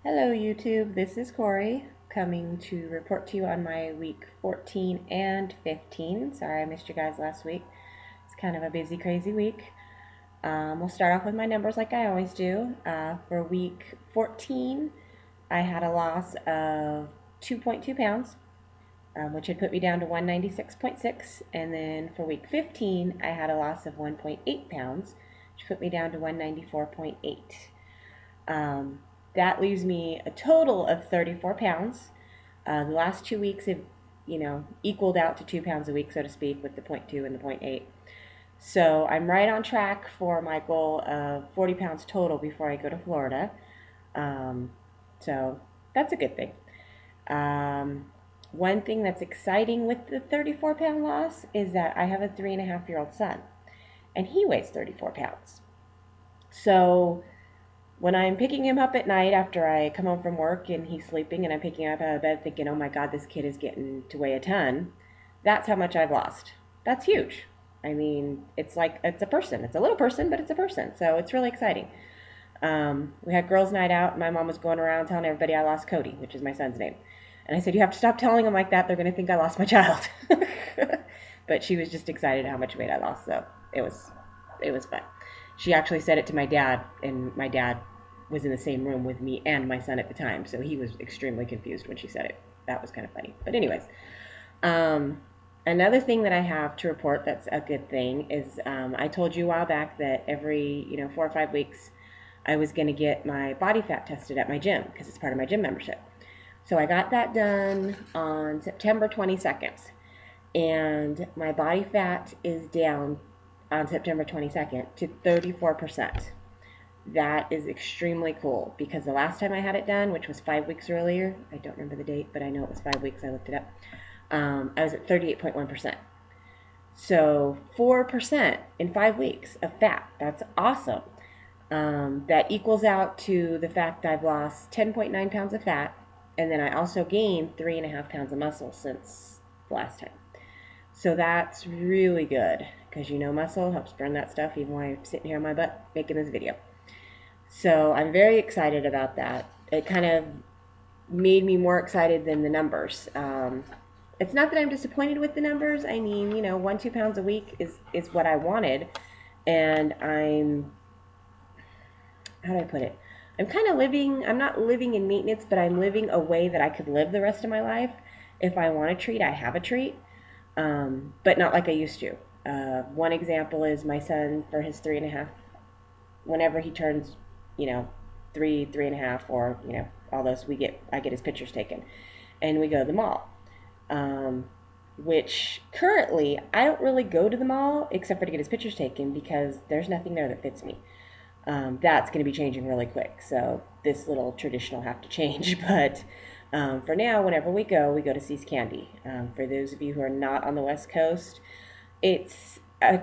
Hello YouTube, this is Corey coming to report to you on my week 14 and 15. Sorry I missed you guys last week. It's kind of a busy, crazy week. We'll start off with my numbers like I always do. For week 14, I had a loss of 2.2 pounds, which had put me down to 196.6. And then for week 15, I had a loss of 1.8 pounds, which put me down to 194.8. Um, that leaves me a total of 34 pounds. The last 2 weeks have, equaled out to 2 pounds a week, so to speak, with the point 0.2 and the point 0.8. So I'm right on track for my goal of 40 pounds total before I go to Florida. Um, so that's a good thing. One thing that's exciting with the 34-pound loss is that I have a 3.5-year-old son, and he weighs 34 pounds. So when I'm picking him up at night after I come home from work and he's sleeping and I'm picking him up out of bed thinking, oh my God, this kid is getting to weigh a ton, that's how much I've lost. That's huge. I mean, it's like, it's a person. It's a little person, but it's a person. So it's really exciting. We had girls' night out. And my mom was going around telling everybody I lost Cody, which is my son's name. And I said, you have to stop telling them like that. They're going to think I lost my child. But she was just excited how much weight I lost. So it was fun. She actually said it to my dad, and my dad was in the same room with me and my son at the time, so he was extremely confused when she said it. That was kind of funny. But anyways, um, another thing that I have to report that's a good thing is I told you a while back that every 4 or 5 weeks I was going to get my body fat tested at my gym because it's part of my gym membership. So I got that done on September 22nd, and my body fat is down on September 22nd to 34%. That is extremely cool because the last time I had it done, which was 5 weeks earlier, I don't remember the date, but I know it was 5 weeks. I looked it up. I was at 38.1%. So 4% in 5 weeks of fat. That's awesome. That equals out to the fact I've lost 10.9 pounds of fat, and then I also gained 3.5 pounds of muscle since the last time. So that's really good because muscle helps burn that stuff even while I'm sitting here on my butt making this video. So I'm very excited about that. It kind of made me more excited than the numbers. It's not that I'm disappointed with the numbers. I mean, 1, 2 pounds a week is what I wanted, and how do I put it? I'm kind of living. I'm not living in maintenance, but I'm living a way that I could live the rest of my life. If I want a treat, I have a treat, but not like I used to. One example is my son for his 3.5. Whenever he turns, you know, 3.5, or all those, I get his pictures taken, and we go to the mall. Um, which currently I don't really go to the mall except for to get his pictures taken because there's nothing there that fits me. That's going to be changing really quick, so this little tradition will have to change. But for now, whenever we go to See's Candy. For those of you who are not on the West Coast, it's a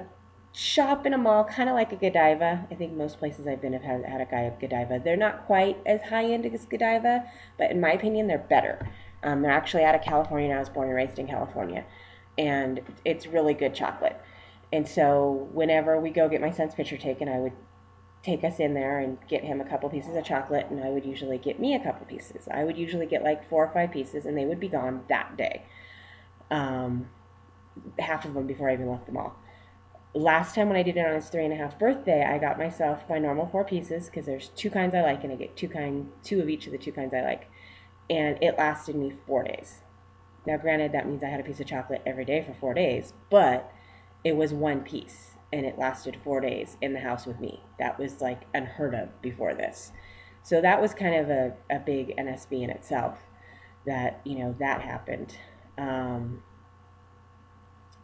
shop in a mall, kind of like a Godiva. I think most places I've been have had a Godiva. They're not quite as high end as Godiva, but in my opinion, they're better. They're actually out of California, and I was born and raised in California, and it's really good chocolate. And so whenever we go get my son's picture taken, I would take us in there and get him a couple pieces of chocolate, and I would usually get me a couple pieces. I would usually get like 4 or 5 pieces, and they would be gone that day. Um, Half of them before I even left the mall. Last time when I did it on his 3.5 birthday, I got myself my normal 4 pieces because there's two kinds I like, and I get two of each of the two kinds I like, and it lasted me 4 days. Now, granted, that means I had a piece of chocolate every day for 4 days, but it was one piece, and it lasted 4 days in the house with me. That was like unheard of before this. So that was kind of a big NSB in itself that, that happened.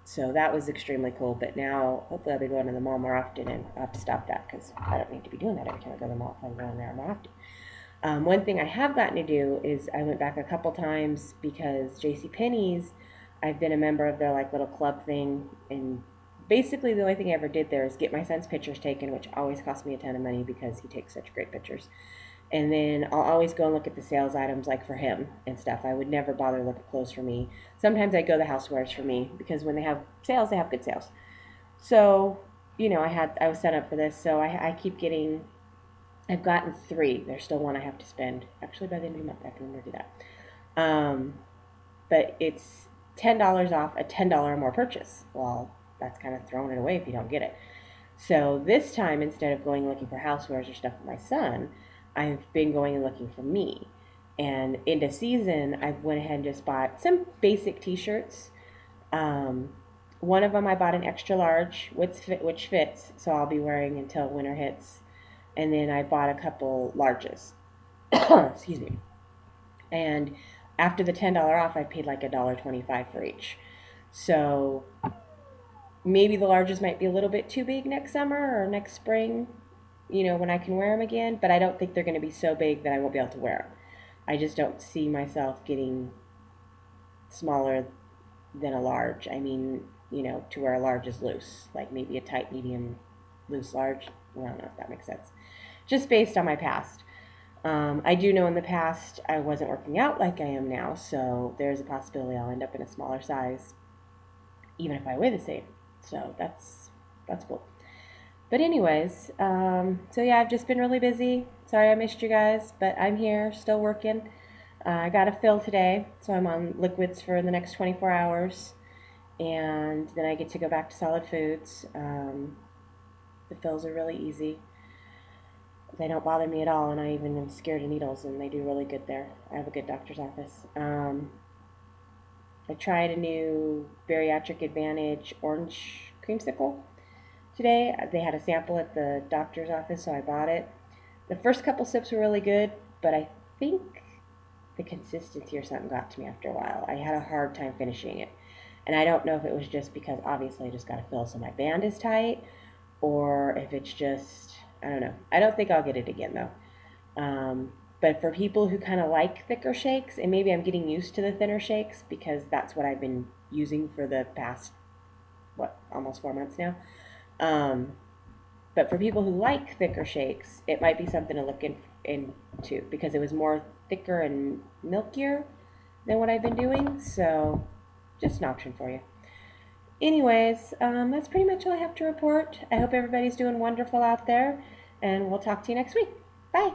So that was extremely cool. But now, hopefully, I'll be going to the mall more often, and I'll have to stop that because I don't need to be doing that every time I go to the mall if I'm going there more often. One thing I have gotten to do is I went back a couple times because J.C. Penney's, I've been a member of their like little club thing, and basically the only thing I ever did there is get my son's pictures taken, which always cost me a ton of money because he takes such great pictures. And then I'll always go and look at the sales items like for him and stuff. I would never bother to look at clothes for me. Sometimes I go the housewares for me because when they have sales, they have good sales. So, I was set up for this, so I keep getting I've gotten 3. There's still one I have to spend. Actually, by the end of the month, I can remember to do that. But it's $10 off a $10 or more purchase. Well, that's kind of throwing it away if you don't get it. So this time, instead of going looking for housewares or stuff for my son, I've been going and looking for me. And into season, I went ahead and just bought some basic T-shirts. Um, One of them I bought an extra large, which fits, so I'll be wearing until winter hits. And then I bought a couple larges. Excuse me. And after the $10 off, I paid like $1.25 for each. So maybe the larges might be a little bit too big next summer or next spring, when I can wear them again. But I don't think they're going to be so big that I won't be able to wear them. I just don't see myself getting smaller than a large. I mean, to where a large is loose, like maybe a tight, medium, loose, large. Well, I don't know if that makes sense. Just based on my past. I do know in the past I wasn't working out like I am now, so there's a possibility I'll end up in a smaller size, even if I weigh the same. So that's cool. But anyways, so yeah, I've just been really busy. Sorry I missed you guys, but I'm here, still working. I got a fill today, so I'm on liquids for the next 24 hours, and then I get to go back to solid foods. The fills are really easy. They don't bother me at all, and I even am scared of needles, and they do really good there. I have a good doctor's office. I tried a new Bariatric Advantage orange creamsicle today. They had a sample at the doctor's office, so I bought it. The first couple sips were really good, but I think the consistency or something got to me after a while. I had a hard time finishing it. And I don't know if it was just because obviously I just got to fill so my band is tight, or if it's just, I don't know. I don't think I'll get it again though. But for people who kind of like thicker shakes, and maybe I'm getting used to the thinner shakes because that's what I've been using for the past, almost 4 months now. But for people who like thicker shakes, it might be something to look into because it was more thicker and milkier than what I've been doing. So just an option for you. Anyways, that's pretty much all I have to report. I hope everybody's doing wonderful out there, and we'll talk to you next week. Bye.